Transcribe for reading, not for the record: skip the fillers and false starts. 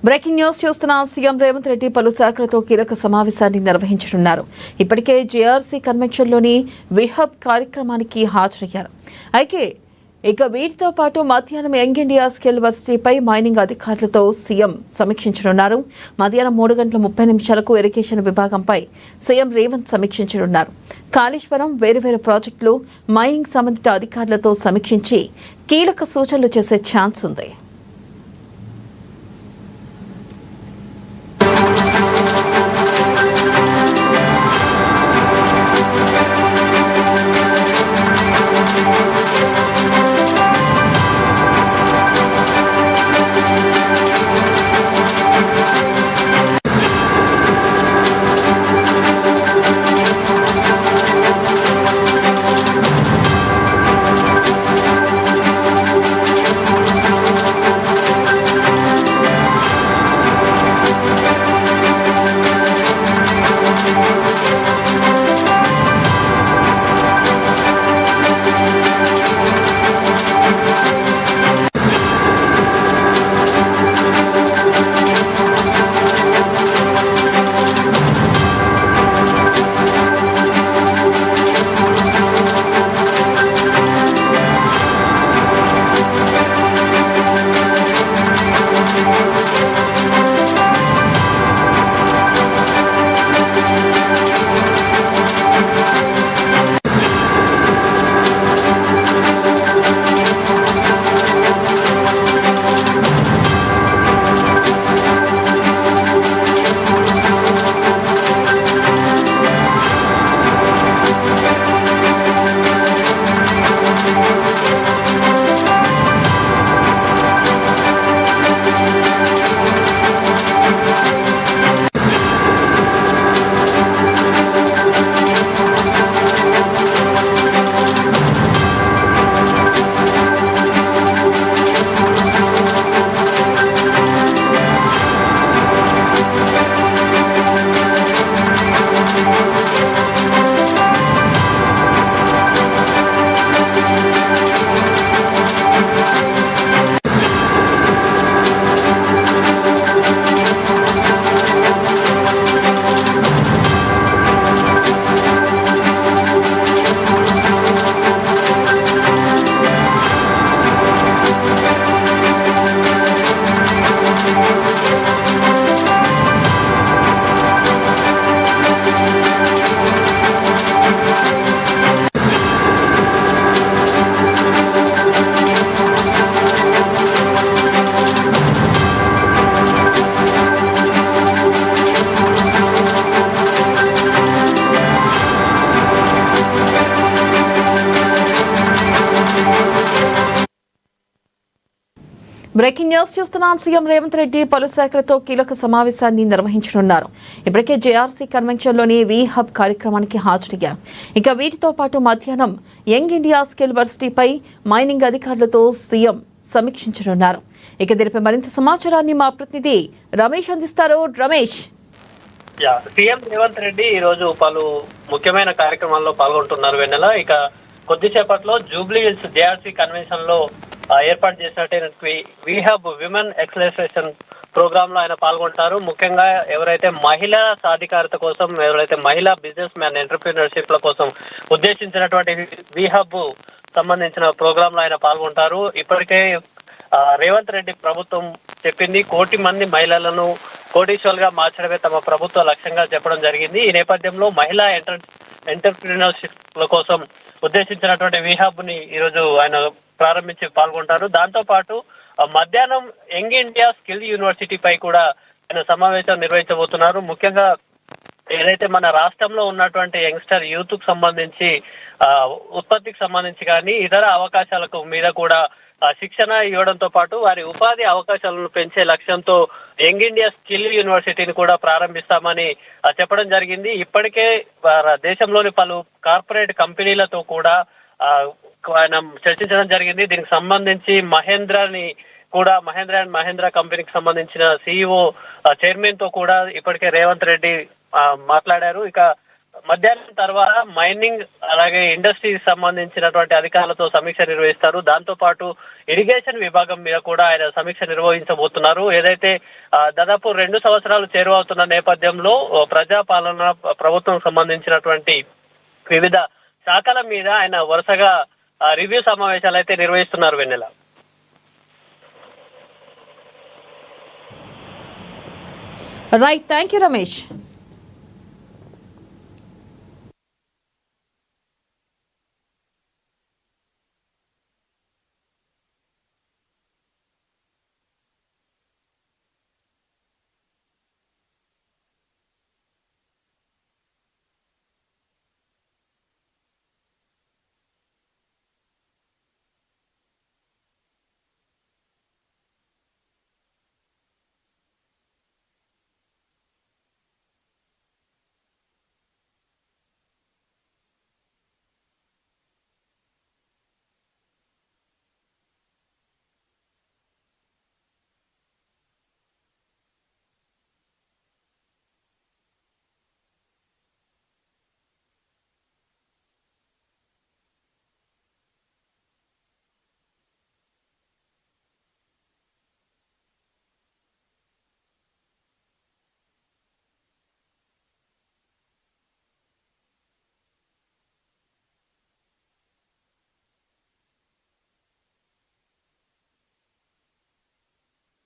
Breaking news చూస్తున్న CM Revanth Reddy పలు శాఖలతో కీలక సమావేశాన్ని నిర్వహించనున్నారు. ఇప్పటికే జేఆర్సీ కన్వెన్షన్లోని విహబ్ కార్యక్రమానికి హాజరయ్యారు. అయితే వీటితో పాటు మధ్యాహ్నం యంగ్ ఇండియా స్కిల్ వర్సిటీపై మైనింగ్ అధికారులతో సీఎం సమీక్షించనున్నారు. మధ్యాహ్నం 3:30 ఇరిగేషన్ విభాగంపై సీఎం రేవంత్ సమీక్షించనున్నారు. కాళేశ్వరం వేరువేరు ప్రాజెక్టులు మైనింగ్ సంబంధిత అధికారులతో సమీక్షించి కీలక సూచనలు చేసే ఛాన్స్ ఉంది. బ్రేకింగ్ న్యూస్ చూస్తున్నాం. సీఎం రేవంత్ రెడ్డి పలు శాఖలతో కీలక సమావేశాన్ని నిర్వహించనున్నారు. ఇప్పటికే జేఆర్సీ కన్వెన్షన్లోని వి హబ్ కార్యక్రమానికి హాజరయ్యారు. వీటితో పాటు మధ్యాహ్నం యంగ్ ఇండియా స్కిల్ వర్సిటీపై మైనింగ్ అధికారులతో సీఎం సమీక్షించనున్నారు. దీనిపై మరింత సమాచారాన్ని మా ప్రతినిధి రమేష్ అందిస్తారు. రమేష్, సీఎం రేవంత్ రెడ్డి ఈ రోజు పలు ముఖ్యమైన కార్యక్రమాల్లో పాల్గొంటున్నారు. వెన్నెల కొద్దిసేపట్లో జూబ్లీ హిల్స్ జేఆర్సీ కన్వెన్షన్ లో ఏర్పాటు చేసినట్టు విహబ్ విమెన్ ఎక్సలరేషన్ ప్రోగ్రామ్ లో ఆయన పాల్గొంటారు. ముఖ్యంగా ఎవరైతే మహిళా సాధికారత కోసం, ఎవరైతే మహిళా బిజినెస్ మ్యాన్ ఎంటర్‌ప్రెన్యూర్‌షిప్ ల కోసం ఉద్దేశించినటువంటి విహబ్ సంబంధించిన ప్రోగ్రామ్ లో ఆయన పాల్గొంటారు. ఇప్పటికే రేవంత్ రెడ్డి ప్రభుత్వం చెప్పింది 1 కోటి మంది మహిళలను కోటీశ్వరులుగా మార్చడమే తమ ప్రభుత్వ లక్ష్యంగా చెప్పడం జరిగింది. ఈ నేపథ్యంలో మహిళా ఎంటర్‌ప్రెన్యూర్‌షిప్ ల కోసం ఉద్దేశించినటువంటి విహబ్ ని ఈరోజు ఆయన ప్రారంభించి పాల్గొంటారు. దాంతో పాటు మధ్యాహ్నం యంగ్ ఇండియా స్కిల్ యూనివర్సిటీ పై కూడా ఆయన సమావేశం నిర్వహించబోతున్నారు. ముఖ్యంగా ఏదైతే మన రాష్ట్రంలో ఉన్నటువంటి యంగ్స్టర్ యూత్ కు సంబంధించి ఉత్పత్తికి సంబంధించి కానీ ఇతర అవకాశాలకు మీద కూడా శిక్షణ ఇవ్వడంతో పాటు వారి ఉపాధి అవకాశాలను పెంచే లక్ష్యంతో యంగ్ ఇండియా స్కిల్ యూనివర్సిటీని కూడా ప్రారంభిస్తామని చెప్పడం జరిగింది. ఇప్పటికే దేశంలోని పలు కార్పొరేట్ కంపెనీలతో కూడా ఆయన చర్చించడం జరిగింది. దీనికి సంబంధించి మహేంద్ర అండ్ మహేంద్ర కంపెనీకి సంబంధించిన CEO చైర్మన్ తో కూడా ఇప్పటికే రేవంత్ రెడ్డి మాట్లాడారు. మధ్యాహ్నం తర్వాత మైనింగ్ అలాగే ఇండస్ట్రీకి సంబంధించినటువంటి అధికారులతో సమీక్ష నిర్వహిస్తారు. దాంతో పాటు ఇరిగేషన్ విభాగం మీద కూడా ఆయన సమీక్ష నిర్వహించబోతున్నారు. ఏదైతే దాదాపు 2 సంవత్సరాలు చేరువవుతున్న నేపథ్యంలో ప్రజాపాలన ప్రభుత్వం సంబంధించినటువంటి వివిధ శాఖల మీద ఆయన వరుసగా రివ్యూ సమావేశాలు అయితే నిర్వహిస్తున్నారు Vennela. Right, thank you Ramesh.